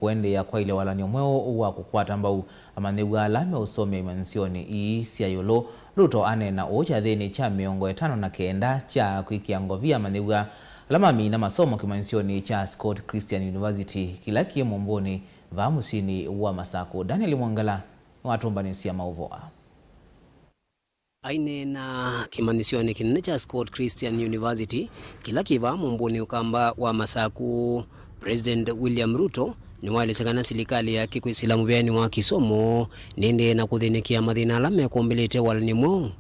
Wende ya kwa ile walani omweo wa kukwata mbau amanegwa alame usome imansioni ii siayolo Ruto ane na ocha dheni cha miongo etano na kenda cha kuikiangovia amanegwa alama na masomo kimansioni cha Scott Christian University kila kie momboni vamusini wa Masako. Daniel Mwangala watumba nisia mauvoa. Aine na kimanisioni kinene cha Scott Christian University kila kiva momboni ukamba wa Masako. President William Ruto ni walisakana serikali ya kikwisilamu muvyani wa kisomo nende na kuthinikia mathina alame kuombelete walanimo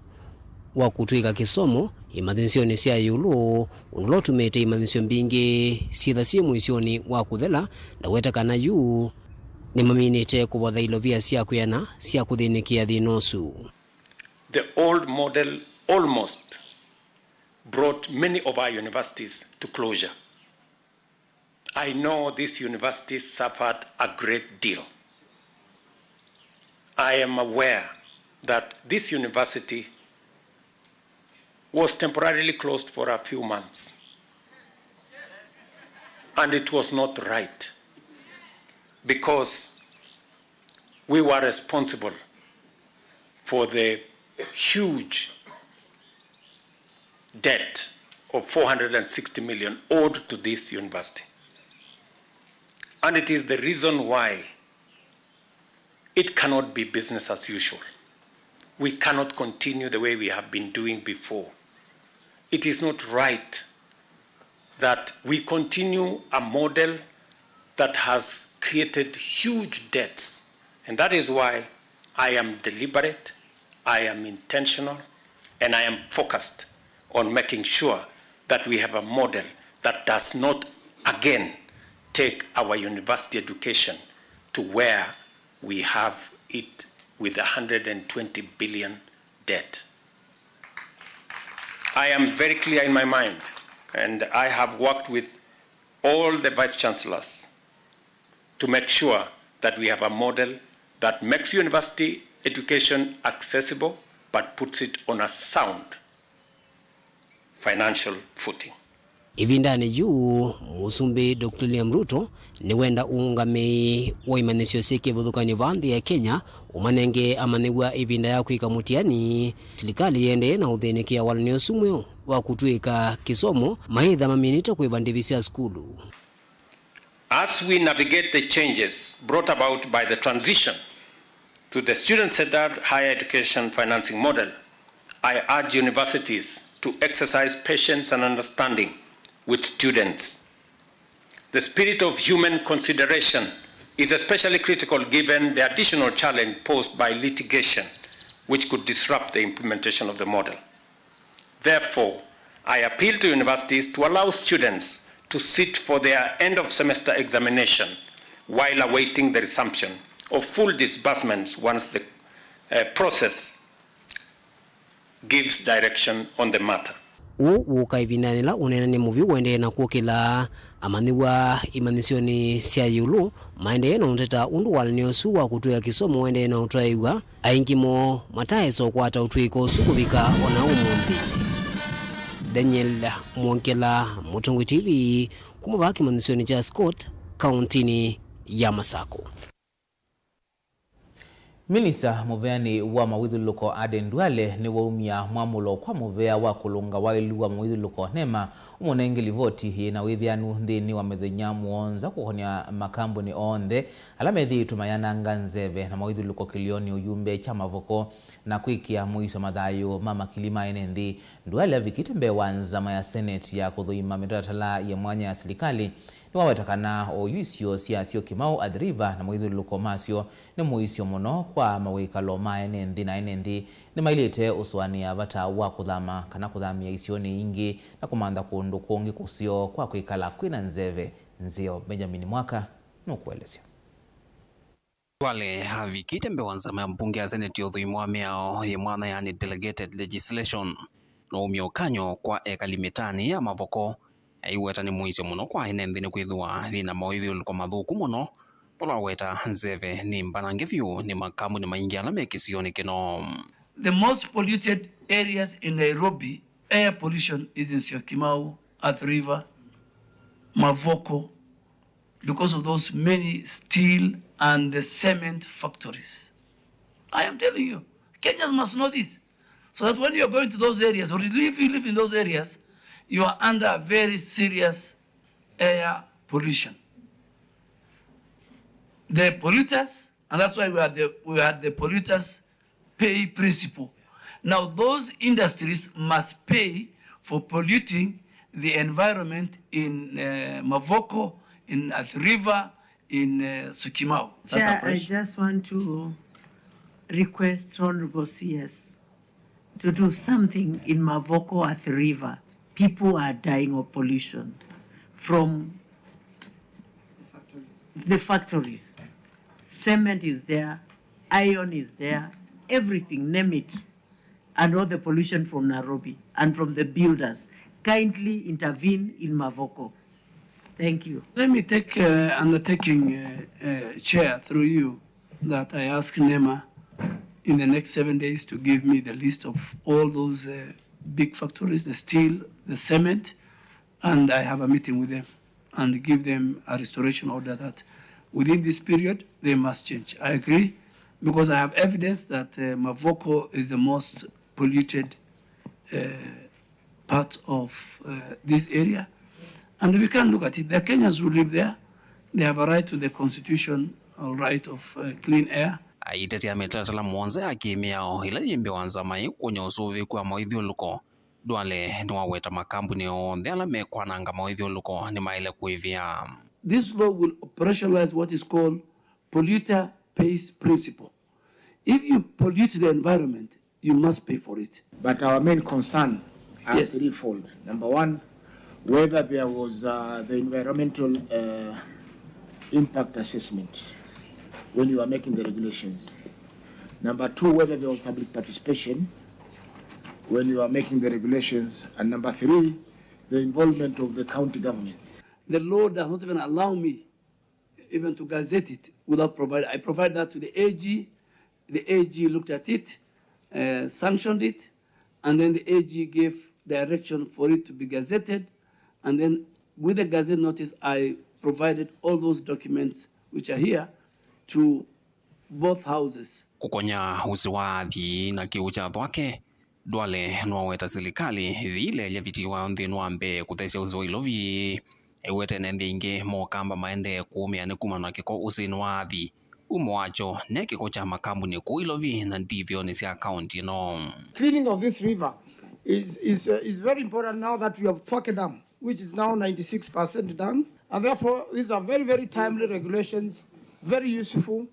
wa kutwika kisomo imathinsioni sia yulu ulotumete imathinsio mbingi sitha cia muisioni wa kuthela na wetakana yu ni maminite kuvotha ilovia cia kuyana cia kuthinikia thinosu. The old model almost brought many of our universities to closure. I know this university suffered a great deal. I am aware that this university was temporarily closed for a few months. And it was not right because we were responsible for the huge debt of 460 million owed to this university. And it is the reason why it cannot be business as usual. We cannot continue the way we have been doing before. It is not right that we continue a model that has created huge debts. And that is why I am deliberate, I am intentional, and I am focused on making sure that we have a model that does not again take our university education to where we have it with 120 billion debt. I am very clear in my mind, and I have worked with all the vice chancellors to make sure that we have a model that makes university education accessible but puts it on a sound financial footing. Ivindani yu musumbi Dr. William Ruto ni wenda ungame wa imanisio seke vudhukani vandi ya Kenya umanenge amanegwa ivinda ya kuika mutiani serikali yende na udhenikia walanio sumweo wa kutuika kisomo maitha maminito kuibandivisia skulu. As we navigate the changes brought about by the transition to the student-centered higher education financing model, I urge universities to exercise patience and understanding with students. The spirit of human consideration is especially critical given the additional challenge posed by litigation, which could disrupt the implementation of the model. Therefore, I appeal to universities to allow students to sit for their end of semester examination while awaiting the resumption of full disbursements once the process gives direction on the matter. Ukaivinanila unenani muvi wende na kuokila amaniwa imanisioni sia yulu maende na unteta undu walaniosu wa kutuya kisomo wende na utwaiwa ainkimo mataeso kwa ata utuiko sukuvika ona umundi. Daniel Mwangala, Mutungu TV, kumuvaki imanisioni cha Scott, kauntini ya Masako. Minista muveani wa mawithuluko Aden Duale ni waumia mwamulo kwa muvea wa kulunga wailu wa mawithuluko nema umonengeli voti hii na withianu ndini wa methenya muonza kuhonia makambuni onde alamethi tumayana nganzeve na mawithuluko kilioni uyumbe cha mavoko na kuikia muiso madhayo mama kilima enendi. Duale vikite wanzama ya Senate ya kuthuima mitatala ya mwanya ya serikali ni wawetakana o yuisio siasio kimau adriva na mwithuluko masio ni muisio muno kwa mawikalo maenendi na enendi ni mailite uswani ya vata wa kuthama kana kuthamia isioni ingi na kumanda kundu kuongi kusio kwa kuikala kwina nzeve nzio. Benjamin Mwaka nukuelezea. Wale havikite wanzama ya mbunge ya Senate yothuimwa miao ya mwana yani delegated legislation no umiokanyo kwa ekalimitani ya mavoko aiweta ni muisio muno kwa enendi ni kwithua thina mawithuluko mathuku muno pola weta nzeve ni mbanangevyu ni makamu ni maingi alame kisioni kino. The most polluted areas in Nairobi, air pollution is in Syokimau, Athi River, Mavoko, because of those many steel and the cement factories. I am telling you, Kenyans must know this. So that when you are going to those areas, or if you live in those areas, you are under very serious air pollution. The polluters, and that's why we had the polluters pay principle. Now those industries must pay for polluting the environment in Mavoko, in Athi River, in Syokimau. Chair, I just want to request Honorable CS to do something in Mavoko, Athi River. People are dying of pollution from the factories. Cement is there, iron is there, everything, name it. And all the pollution from Nairobi and from the builders. Kindly intervene in Mavoko. Thank you. Let me take undertaking, Chair, through you, that I ask NEMA in the next 7 days to give me the list of all those big factories, the steel, the cement, and I have a meeting with them and give them a restoration order that within this period they must change. I agree, because I have evidence that Mavoko is the most polluted part of this area, and we can look at it. The Kenyans who live there, they have a right to the constitution, a right of clean air. Aitetea mitatala mwonze akimiao ila yimbe wanzamai kwenye usuvi kwa maithiuluko dwale niwaweta makambuni onthe ala mekwananga maithiuluko ni maile kuivia. This law will operationalize what is called polluter pays principle. If you pollute the environment, you must pay for it. But our main concern are Yes. threefold. Number one, whether there was the environmental impact assessment when you are making the regulations. Number two, whether there was public participation when you are making the regulations. And number three, the involvement of the county governments. The law does not even allow me even to gazette it without providing. I provide that to the AG. The AG looked at it, sanctioned it, and then the AG gave direction for it to be gazetted. And then with the gazette notice, I provided all those documents which are here to both houses. Kukonya usiwathi na kiucha thwake dwale nwaweta serikali thile yavitiwa nthini wa mbe kuthesya uzi wa ilovi ewete nende ingi mokamba maende kuumia ni kuma na kiko usini wathi umo wacho ne kiko cha makambuni ku ilovi na ndivyo ni sia county no. Cleaning of this river is very important now that we have Thwake Dam, which is now 96% done. And therefore, these are very, very timely regulations, very useful.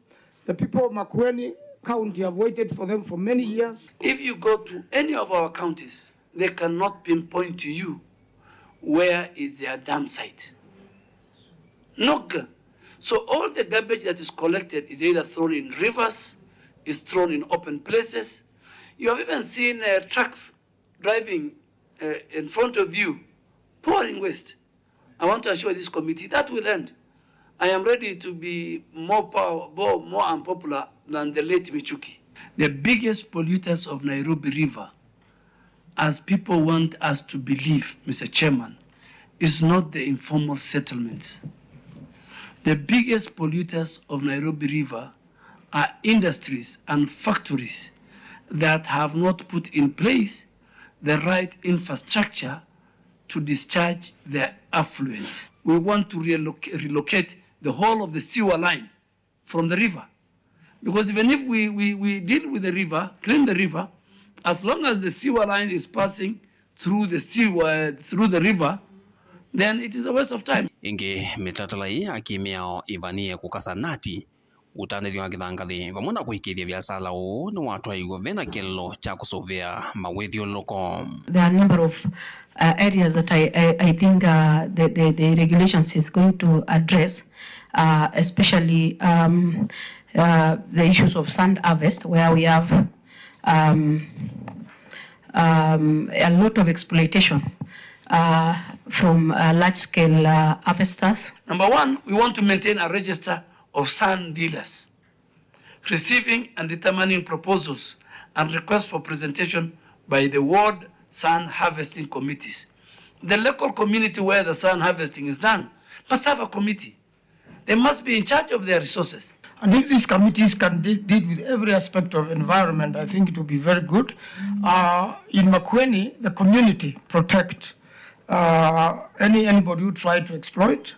The people of Makueni County have waited for them for many years. If you go to any of our counties, they cannot pinpoint to you where is their dam site. No. So all the garbage that is collected is either thrown in rivers, is thrown in open places. You have even seen trucks driving in front of you, pouring waste. I want to assure this committee that will end. I am ready to be more unpopular than the late Michuki. The biggest polluters of Nairobi River, as people want us to believe, Mr. Chairman, is not the informal settlements. The biggest polluters of Nairobi River are industries and factories that have not put in place the right infrastructure to discharge their affluent. We want to relocate the whole of the sewer line from the river. Because even if we deal with the river, clean the river, as long as the sewer line is passing through the river, then it is a waste of time. Ingi mitatala hii akimiao ivanie kukasa nati utanithio wa kithangathi vamwe na kuikithia biasala uu ni watu aigua vena kililo cha kusuvia mawithiuluko. There are a number of areas that I think the regulations is going to address, especially the issues of sand harvest, where we have a lot of exploitation from large-scale harvesters. Number one, we want to maintain a register of sand dealers, receiving and determining proposals and requests for presentation by the ward sand harvesting committees. The local community where the sand harvesting is done must have a committee. They must be in charge of their resources. And if these committees can deal with every aspect of environment, I think it will be very good. In Makueni, the community protect anybody who try to exploit,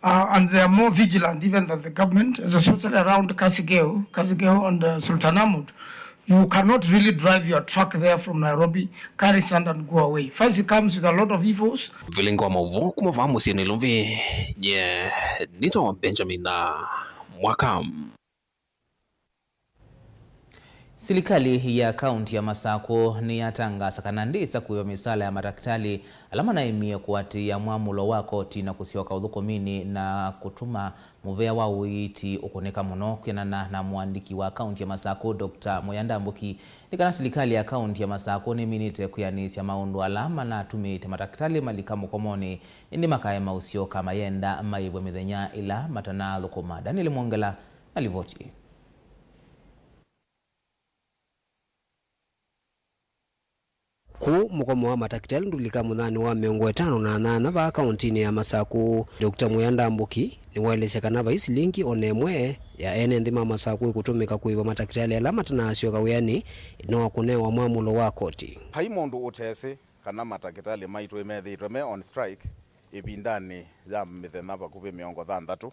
and they are more vigilant even than the government, especially around Kasigeo and Sultanahmud. You cannot really drive your truck there from Nairobi, carry sand and go away. First, it comes with a lot of evils. Vilingo mavu kumafahamu sieni lumvi nye nito Benjamin na Mwakam. Serikali ya kaunti ya Masako ni yatangaza kanandisa kuiwa misala ya madaktari alama na imia kuatia mwamulo wa koti na kusioka udhukomini na kutuma muvea wa uiti ukoneka muno kianana na muandiki wa kaunti ya Masako Dr. Moyanda Mbuki. Nikana serikali ya kaunti ya Masako ni minite kuyanisia maundu alama na tumite madaktari malika mukomoni indi makae mausio kama yenda maibwe mithenya ila matana lukuma. Daniel Mwongela alivoti. Ku mukomo wa madaktari ndulika muthani wa 58 ba kauntini ya Masako. Dr. Moyanda Mbuki ni waeleshekana vaisi linki onemwe ya ene ndima Masako ikutumika kuiva madaktari ala matanasio kawiyani no kunewa mwamulo wa koti. Pai mundu utese kana madaktari maitu emethitwe me on strike ibindani ya mithenya vakuvi 60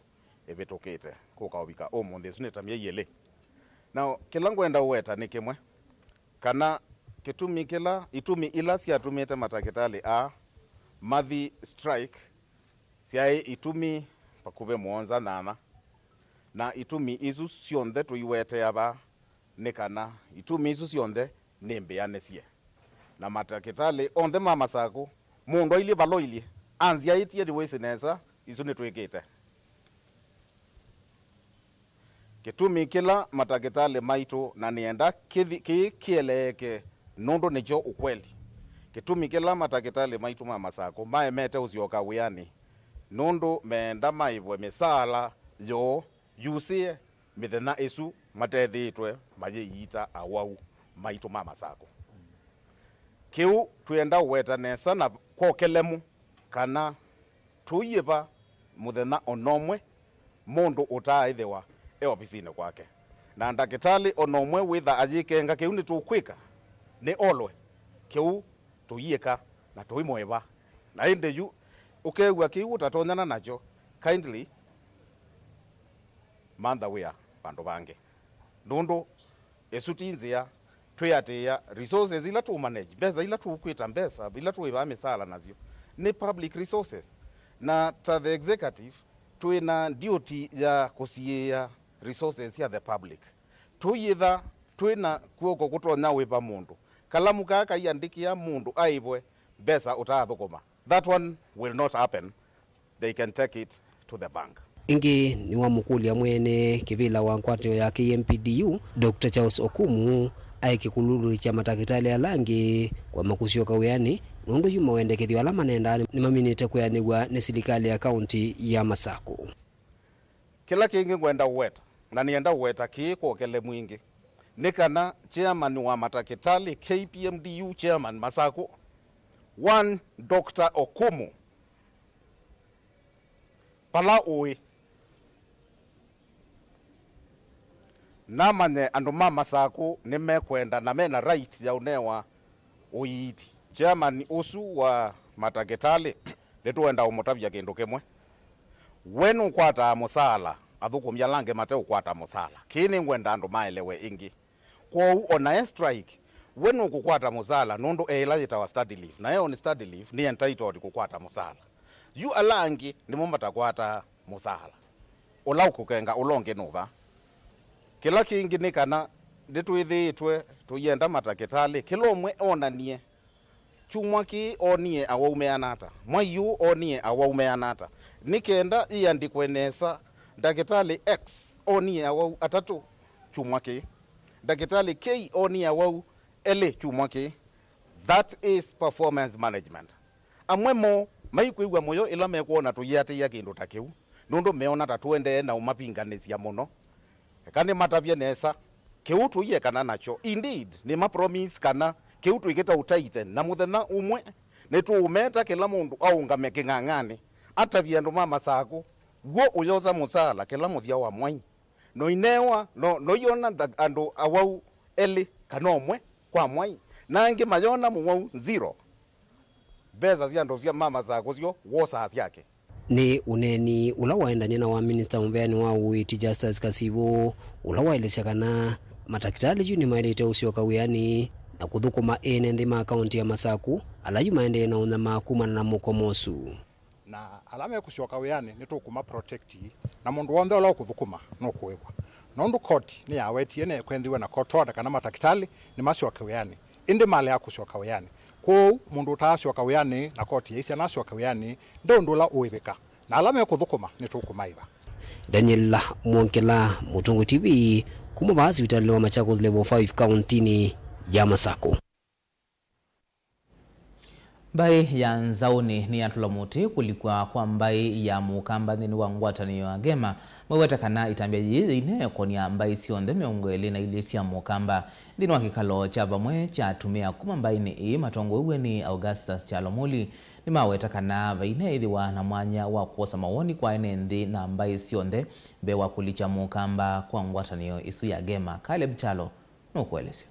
ivitukite kukawika umuthi suneta yele. Now kila ngwenda uweta ni kimwe kana kitumi kila itumi ila siatumite matakitali mathi strike siae itumi pakuve 78 na itumi isu sionthe tuiwete aba nikana itumi isu sionthe nimbeanesie na matakitali onthe ma Masako mundu ili baloili anzia itie diwesinesa isu nitwikite kitumi kila matakitali maitu na nienda kieleke nondo nicho ukweli. Kitumi kila matakitali maitu ma Masako maemete usioka wiyani nondo meenda maibwe misala yo yusie mithenya isu matethitwe mayiita awau maitu ma Masako. Kiu tuenda uweta nesa na kokelemu kana tuyiva muthenya onomwe mundu utaithiwa ofisini kwake na ndakitali onomwe witha ajikenga kiu ni tukwika ni olwe kiu tuyika na tuimweva na inde yu ukegwa kiu utatonyana nacho kindly manda wea bandu bange nundu esutinzia tuyatia resources ila tu manage beza ila tu kwita mbesa ila tu iba misala nazio ni public resources na ta the executive tuina duty ya kusiya resources ya the public tuyitha twina kuoko kutonya wipa mundu kalamu kaka iandikia mundu aibwe besa utathukuma. That one will not happen. They can take it to the bank. Ingi ni wa mukulia mwene kivila wa nkwatio ya KMPDU Dr. Charles Okumu aikikululu cha matakitali alangi kwa makusio kawiyani nundu yuma wendekethio alama nenda ni maminite kuyanigwa ni serikali ya kaunti ya Masako. Kila kingi ngwenda uweta na nienda uweta kiiko kele mwingi nikana chairman wa matakitali KPMDU chairman Masako one Dr. Okumu pala uwi namanye andu ma Masako nimekwenda na mena right ya unewa uyiiti chairman usu wa matakitali nituenda umutavya kindu kimwe wenu kwata musala athukumya lange mate ukwata musala kini ngwenda andu maelewe ingi kwa ona strike wenu kukwata musala nundu ela yitawa study leave na yo ni study leave ni entitled kukwata musala yu alangi ni mumata kwata musala ola kukenga ulonge nuva kila kingi nikana nditwithitwe tuyenda matakitali kilomwe onanie chumwa ki onie awaumeanata mwayu onie awaumeanata nikenda iandikwenesa dakitali X onie awau atatu chumwa ki dakitali K onie awau ele chumwa ki. That is performance management. Amwemo maikuigwa moyo ila mekuona tuyate ya kindu takiu nundu meona tatuende na umapinganisia muno kani matavye nesa kiu tuye kana nacho indeed ni ma promise kana kiu tuiketa utaite na muthenya umwe ni tuumeta kila mundu aungame king'ang'ani atavye andu ma Masako wo uyoza musala kela muthia wa mwai no inewa no yona ando awau eli kanomwe kwa mwai nangi mayona muwau zero beza zia ndo zia mama za gozio wosa yake ni uneni ula waendania na wa minister muveani wa uiti Justus Kasivo ula waelesha kana matakitali juu ni maelete usio kawiani na kuthukuma ene ndima akaunti ya Masaku alayu maende na unyama kumana na mukomosu na alama ya kusio kawiani ni tukuma protect na mundu wonde ola kuthukuma no kuwekwa nondu koti ni awetie ne kwendhiwe na kotoda kana matakitali ni masio kawiani indi male ya kusio kawiani ko mundu tasio kawiani na koti isi anasio kawiani ndo ndula uweka na alama ya kuthukuma ni tukuma iva. Daniel Mwonkela, Mutungu TV, kuma vaasi vitali wa Machakos level 5 countini ya Masako. Mbai ya nzauni ni atulamuti kulikuwa kwa mbai ya mukamba nini wa ngwatanio ya Gema mweweta kana itambia ine konia mbai sionde meungweli na ilisi ya mukamba ndini wakikalo chaba mwe cha tumia kuma mbai ni matongo uwe ni Augustus Chalomuli ni maweta kana vaine idhiwa na mwanya wa kuosa mawoni kwa ene ndi na mbai sionde bewa kulicha mukamba kwa ngwatanio isu ya Gema. Caleb Chalo nukuelesi.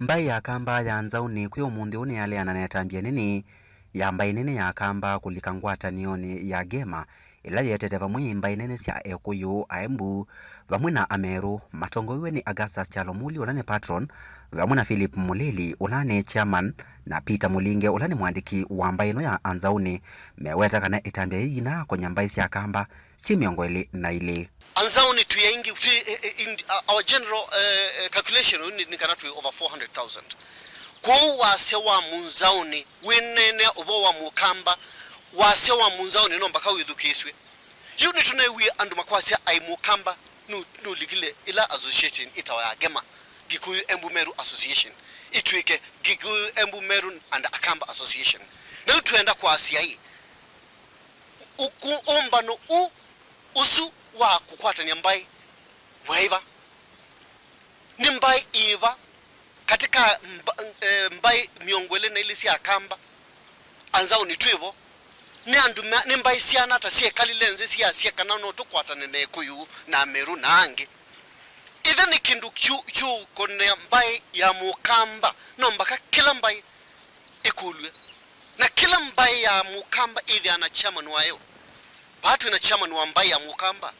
Mbai ya kamba ya nzauni kuyo mundi uni yale ananetambia nini ya mbai nini ya kamba kulika ngwatanioni ya Gema ila yetete vamwi mbai nini siya Ekuyu Aembu vamwina Ameru matongo iwe ni Augustus Chalomuli ulane patron vamwina Philip Mulili ulane chairman na Peter Mulinge ulane mwandiki wa mbai no ya anzauni meweta kana itambia yina kwenye mbai siya kamba si miongweli na ili anzauni tuyaingi in our general calculation ni kana tu over 400,000 kwa wasewa munzauni winene obowa mukamba wasewa munzauni no mpaka withukiswe yuni tunewi andu makwasi ai mukamba no ligile ila association itawa ya Gema Gikuyu Embu Meru Association itwike Gikuyu Embu Meru and Akamba Association na tuenda kwa asiai omba no usu wa kukwatania mbai waiva ni mbai iva katika mbai miongwele na ilisi ya kamba anzao ni tuivo ni mbai siana hata siye kali lenzi siya kanano tukwatane na Ekuyu na Meru na Ange idha ni kindu kiu kone mbai ya mukamba no mbaka kila mbai ikulwe na kila mbai ya mukamba idhi ana chairman wayo batu ina chairman wa mbai ya mukamba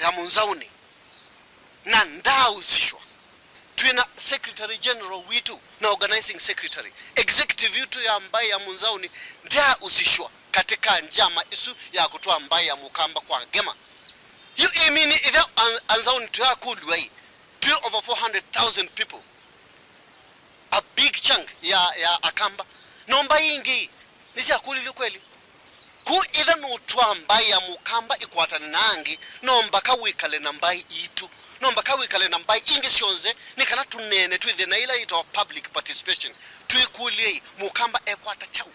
ya munzauni na ndaa usishwa tuina secretary general witu na organizing secretary executive witu ya mbai ya munzauni ndaa usishwa katika njama isu ya kutoa mbai ya mukamba kwa Gema you imini idha anzauni tuya kulwai to over 400,000 people a big chunk ya Akamba no mbai ingi nisi akulili kweli ku idha nutwa mbai ya mukamba ikwatana nangi no mbaka wikale na mbai itu no mbaka wikale na mbai ingi sionze ni kana tunene tuithe na ila ito public participation tuikulie mukamba ekwata chau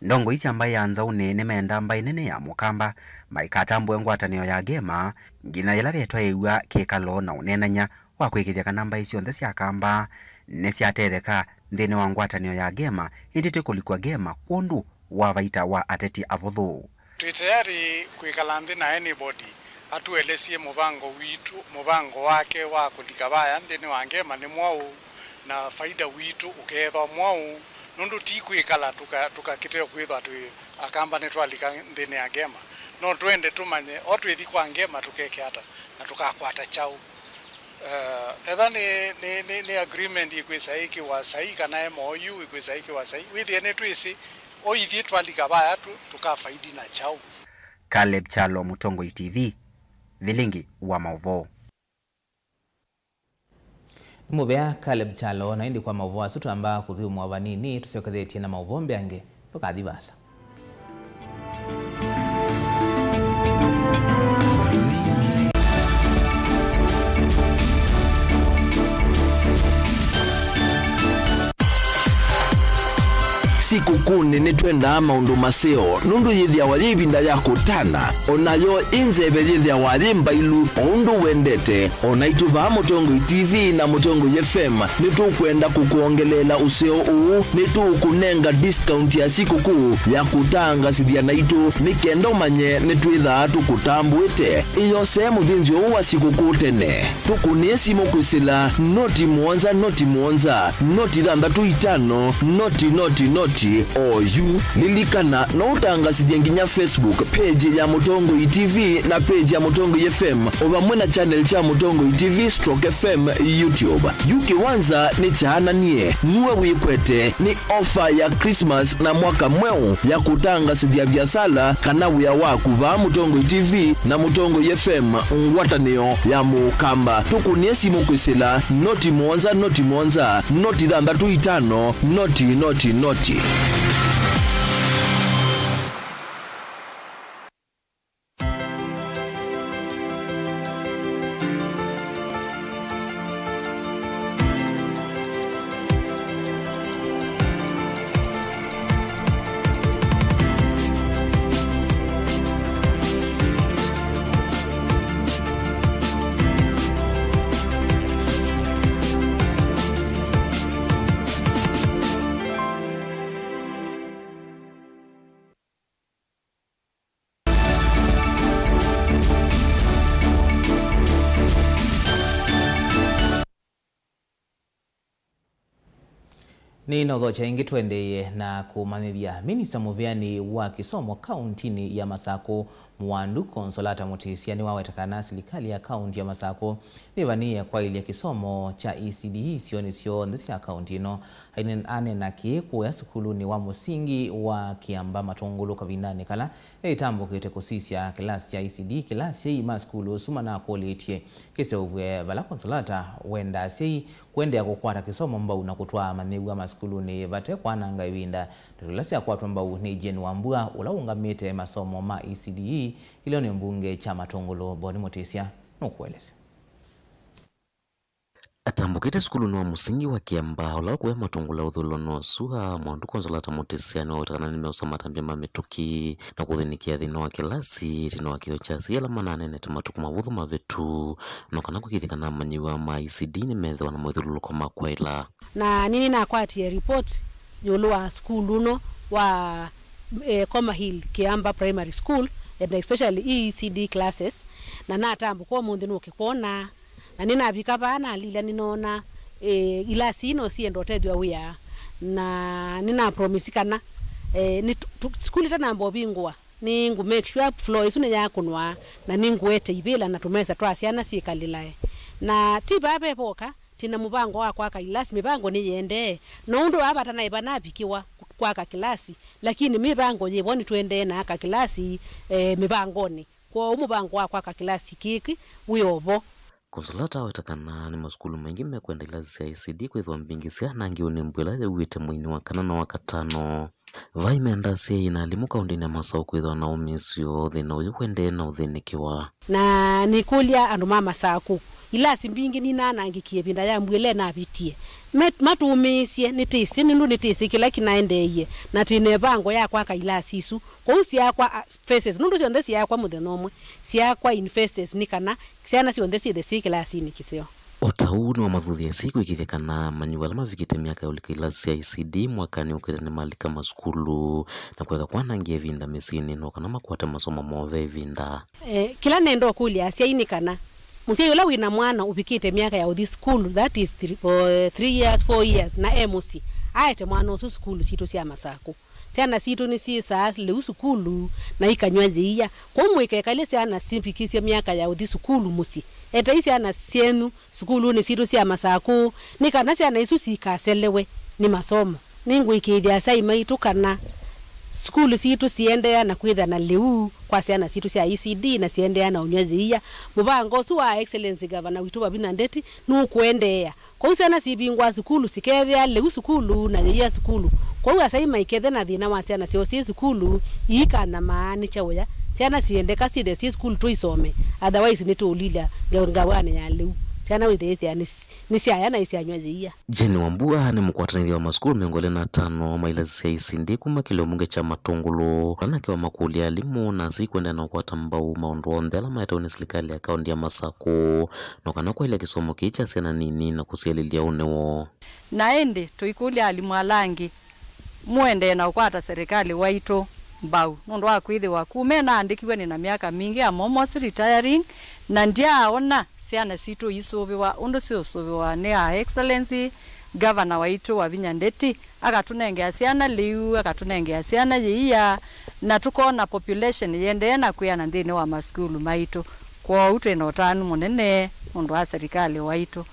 ndongo isi ambaye anzauni nimeenda mbai nene ya mukamba maikatambwe ngwatanio ya Gema ngina ila vetwa ewa kekalo na unenanya wa kwikithia kana mbai sionthe sia kamba nesiatetheka nthini wa ngwatanio ya Gema indite kulikwa Gema kundu wa vaita wa ateti avuthu tutayari kuikala nthi na anybody atuelesie mubango wake wa kulika baya nthini wa Gema ni mwau na faida witu ukethwa mwau nundu ti kuikala tukakiteo kwithwa tu akamba ni twalika nthini ya Gema no twende tumanye o twithi kwa Gema tukeke hata na tukakwata chau etha ni agreement ikwisaiki wa saika na MOU ikwisaiki wa sai withi ene twisi o ithi twalika baya tukafaidi na chau. Caleb Chalo, Mutongo TV, Vilingi wa Mauvo. Mubea Caleb Chalo na indi kwa Mauvo asutu amba kuthiu mwavanini tusiokadhetie na Mauvo mbeange tukadhibasa. siku kuni ni twenda maundu maseo nundu yithia wali binda ya kutana onayo inzebe yithia wali mbailu undu wendete onaituba Mutongo TV na Mutongo FM nitukwenda kukuongelela useo uu nitukunenga discount ya siku kuu ya kutanga sidia naitu nikendo manye nitwitha tukutambwite iyo sehemu thinzio wa siku kuu tene tukuniesi mukwisila noti muonza noti thandatu itano noti oyu lilikana no utangasidia nginya Facebook page ya Mutongo TV na page ya Mutongo FM ovamwe na channel cha Mutongo TV /FM YouTube. Yuki wanza ni chana nie nuwe wikwete ni offer ya Christmas na mwaka mweu ya kutanga sidia biasala kana wia waku va Mutongo TV na Mutongo FM ngwatanio ya mukamba tukuniesi mukwisila noti muonza noti thandatu itano noti Ni notho chaingi twendeye na kumanithia Minista Muveani wa kisomo kauntini ya Masako Mwandu Consolata Mutisia ni wawetakana serikali ya kaunti ya Masako nivania kwa ili ya kisomo cha ECD sioni sio ndisi ya kaunti ino ane na kieko ya sukuluni wa musingi wa Kiamba Matongolo Kavindani kala itambo kete kusisia kilasi cha ECD kilasi hii maskulu suma na kuletie kese uwe bala Consolata wenda sei kwende ya kukwata kisomo mbau na kutoa manegwa maskuluni vate kwa nanga iwinda tulasi ya kwa mbau ni Jane Wambua ulaungamite masomo ma ECD ilio ni mbunge cha Matongolo Boni Mutisia nukueleze. Atambukite skulu wa musingi wa Kiamba ola kuwe Matongolo udhulono suha Mwandu Consolata Mutisia ni wawetakana nimeosama tambia mamituki na kuthinikia dhino wa kilasi tino wa kiochasi yala manane neta matuku mavudhu mavetu na kana kukithikana manyiwa ma ECD ni medhewa na mwithululu kwa makwaila na nini na kwatia report yolo wa school uno wa Koma Hill Kiamba Primary School and especially ECD classes na natambu kwa mundi nuke kuona na nina bika bana lila ninona ila sino si endotedwa wia na nina promisikana ni school tana mbobingwa ningu make sure floor isune yakunwa na ninguete ibela na tumesa twasiana sikalilae na tibabe poka tina mubango wa kwa kilasi mibango ni yende nondo abata na ibana bikiwa kwa kilasi lakini mibango yeboni twende na ka kilasi mibangoni kwa umubango wa kwa kilasi kiki uyobo Consolata wawetakana ni maskulu mengi mekwenda ilazi ya ECD kwithwa mbingisia na ngioni mbwela uwite mwini wa kana na wakatano vaimenda siya inalimu kaundini ya Masao kwithwa na umisio thina uyu kwende na uthinikiwa na nikulia andu mama saku ilasi mbingi ni nanangikie binda ya mbwele na bitie matumisie nitisi nindu nitisi kila kinaendeye na tine bango ya kwa ilasi isu kwa usi ya kwa faces nundu sionde siya kwa muthenomwe siya kwa in faces nikana siana sionde si the class ni kisio Otauni wa mathuthi ya siku ikithekana manyuwa lama vikite miaka ya ulika ilasi ya ECD mwakani ukitane malika maskulu na kweka kwa nangia vinda mesini no kana makwata masomo move vinda kila nendo kulia siya inikana musia yola wina mwana upikite miaka ya this school that is 3 years 4 years na MOC aite mwana usu school situ siya Masako siana situ ni sisa le school na ikanywaje iya kwa mweke kale siana simpikisia miaka ya this school musi eta isi ana sienu school ni situ siya Masako nikana siana isu sikaselewe ni masomo ningu ikidia sai maitu kana school situ siendea na kwitha na leu kwa siana situ sia ECD na siendea na unyazia mubango su wa excellence governor witu babina ndeti nu kuendea kwa siana sibingwa school sikethia leu school na ya school kwa sai maikethe na thina wa siana sio si school ika na maani chawoya siana siendeka si the school tu isome otherwise ni to lila ngawane ya leu Ciana withithia ni ciaya na isianywa thia. Jeni Wambua ni mkwatanithi wa maskulu miongole na 5 maila cia isindi kuma kiliomunge cha Matungulu kana kiwa makuli ya limu na sikwenda na kwata mbau maundu onthe ala maetauni serikali ya kaunti ya Masaku no kana kwa ile kisomo kicha ciana nini na kusialilia unewo na ende tuikuli alimu alangi muende na ukwata serikali waito mbau nundu wa kwithi wa kumena andikiwe ni na miaka mingi almost retiring na ndiaona ciana citu isubiwa undu cio subiwa ni a excellency governor waitu wa Vinya Ndeti akatunengea ciana liu akatunengea ciana yiya na tukona population yende na kuyana ndini wa maskulu maitu kwa utwe na utanu munene undu wa serikali waitu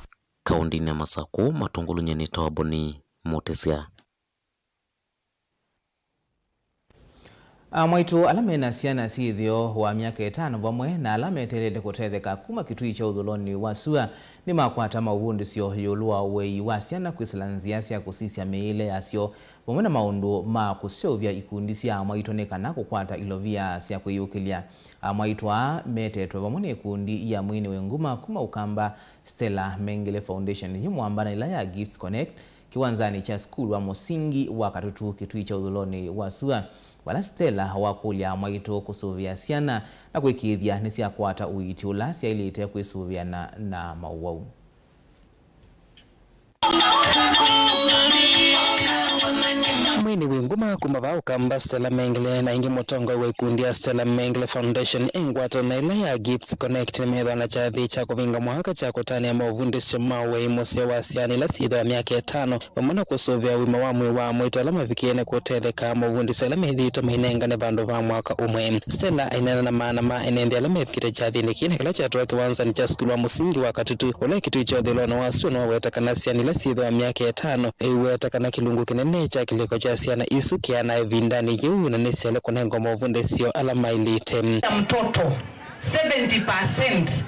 kaunti ya Masaku. Matungulu nyeni Tawaboni Motesia. Mwaitu alame na ciana cithio wa miaka 5 vamwe na alame terete kutetheka kuma kitui cha uthuloni wa SUA ni makwata mauvundi cio yulua wei wa ciana kwisalanzia cia kusisia miile yacio vamwe na maundu ma kusiovya ikundi cia mwaitu ni kana kukwata ilovia cia kwiyukilia. Mwaitu metetwe vamwe na ikundi ya mwini wenguma kuma ukamba Stella Mengele Foundation yimwamba na ila ya Gifts Connect kiwanzani cha skulu wa musingi wa Katutu kitui cha uthuloni wa SUA. Wala Stella wakulia mwaitu kusuvia ciana na kwikithia ni cia kwata uiti ula cia ilite kwisuviana na mauwau. Mwini winguma kumaba ukamba Stella Mengele na ingi mutongo wa ikundi ya Stella Mengele Foundation engwato na ila ya Gifts Connect ni medha na chathi cha kuvinga mwaka cha kutani ya mauvundi simawe imosea wa siani la sidho wa miaka 5 wamana kusuvia wima wa mwi wa mwito alama vikiene kutetheka mauvundi sa alama hithito mahinenga ne bandu va mwaka umwe. Stella ainena na maana ma enendi alama vikite chathi ni kine kila chatuwa kiwanza ni cha skulu wa musingi wa Katutu ula kitui cha udhilono wa SUA na weta kana siani la sidho wa miaka 5 weta kana kilungu kinene cha kiliko cha siana isu kiana evindani jiu na nisiale kunengo mavunde sio alama ilite. Mtoto 70%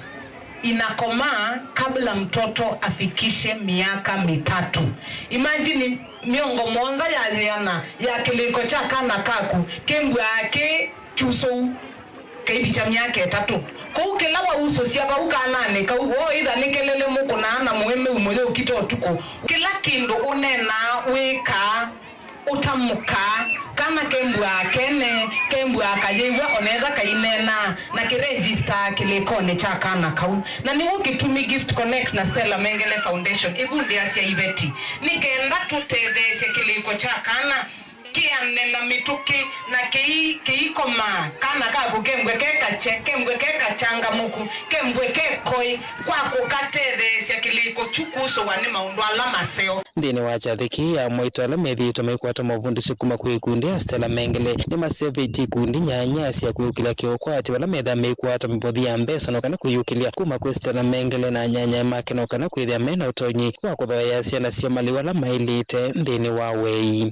inakomaa kabla mtoto afikishe miaka 3. Imagine miongo monza ya ziana ya kiliko cha kana kaku kembu yake chuso kaibi cha miaka 3 kwa kila wa uso siaba ukanane ka ida nikelele muko na ana mueme umole ukito tuko kila kindu unena weka utamuka kana kembwa kene kembwa kajewa oneza kainena na kiregister kilikone cha kana kau na ni ukitumi Gift Connect na Stella Mengele Foundation ibundi asia ibeti nikenda tutetheshe kiliko cha kana kianena mituki na keikoma kana kaku kembwe keka changa muku kembwe kekoi kwa kukatethesha kiliko chukuso wani maundu alama seo ndini wacha thiki ya mwito alama ithito maikwata mavundi sikuma kwikundi ya Stella Mengele ni maseveti kundi nyanya cia kuyukilia kiokwati wala metha maikwata mbothi ya mbesa no kana kuyukilia kuma kwa Stella Mengele na nyanya make no kana kwithia mena utonyi wa kuthoya ciana cio mali wala mailite ndini wa wei.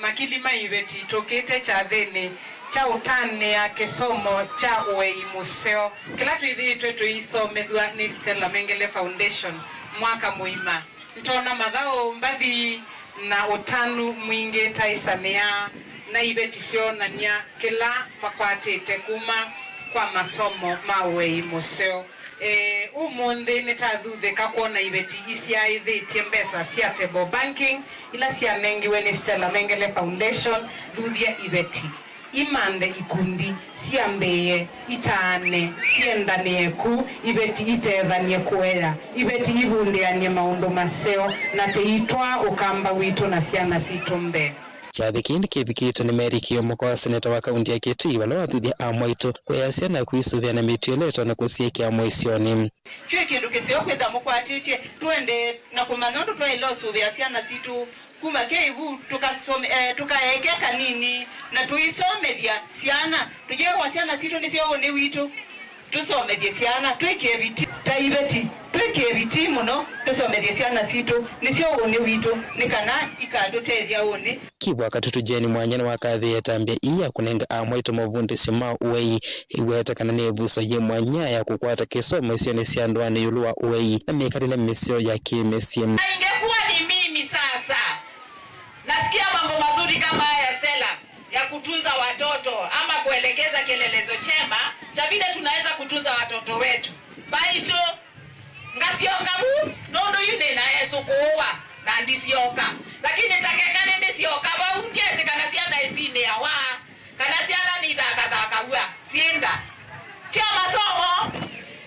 Makili maiveti tokete cha dhene cha utane ya kisomo cha uwei museo kila tuidhitwe tuisomethwa ni Stella Mengele Foundation mwaka muima nitona madhao mbadhi na utanu mwingi taisania na ibeti sio na nya kila makwatite kuma kwa masomo mawei museo umundi nitathuthe kakuona ibeti isia ithitie mbesa cia table banking ila cia nengiwe ni Stella Mengele Foundation thuthia ibeti imande ikundi ciambeye itane ciendanie ku ibeti itethanie kueya ibeti ibundianie maundu maseo na teitwa ukamba witu na ciana citumbe chathi kindi kibikito ni merikio mukwa seneta wa kaunti ya Kitui wala wathuthia amwaitu kwa ciana kwisuvia na mitieleto na kusiekia moisioni chwe kindu kisio kwitha mukwatitie twende na kumanondu twailosuvia ciana citu kuma keivu tukasome tukaekeka nini na tuisomethia ciana tuje kwa ciana citu nicio ni witu tusomethie ciana twike viti taibeti twike viti muno tusomethie ciana citu nicio ni witu nikana ikatutethia uni kibwa Katutu Jeni mwanyana wakathi etambia iya kunenga amwaitu mavundi sima uwei iweta kana ni buso ye mwanya ya kukwata kisomo isio ni ciandwani yulua uwei na mikalile misio ya kimesie. Ingekuwa ni mimi sasa nasikia mambo mazuri kama haya Stella ya kutunza watoto ama kuelekeza kielelezo chema cha vile tunaweza kutunza watoto wetu. Baito ngasioka bu nondo yune na Yesu kuwa na ndisioka lakini takekane ndisioka ba ungeze kana siana isine yawa kana siana ni dakataka bwa sienda kia masomo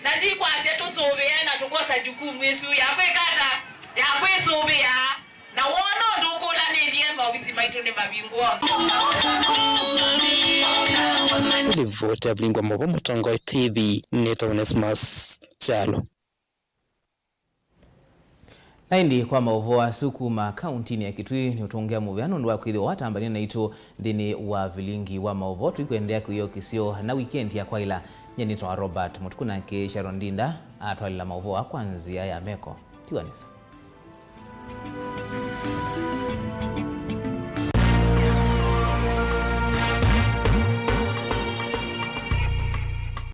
na ndi kwa setu sobea na tukosa jukumu Yesu ya kwekata ya kwesobea na wono ndukola nendie mawisi maitu ne mabingwa Livote ablingwa mbobo Mutongo TV Neta Onesmus Chalo. Naindi kwa mauvoa sukuma kauntini ya Kitui ni utongea muvyano nduwa kwithiwa watambania na ito thini wa vilingi wa mauvo tuikuendea kuyo kisio na weekend ya kwaila nyenitwa Robert Mutukuna ke Sharon Dinda atwalila mauvoa kwanzia ya meko tiwanisa.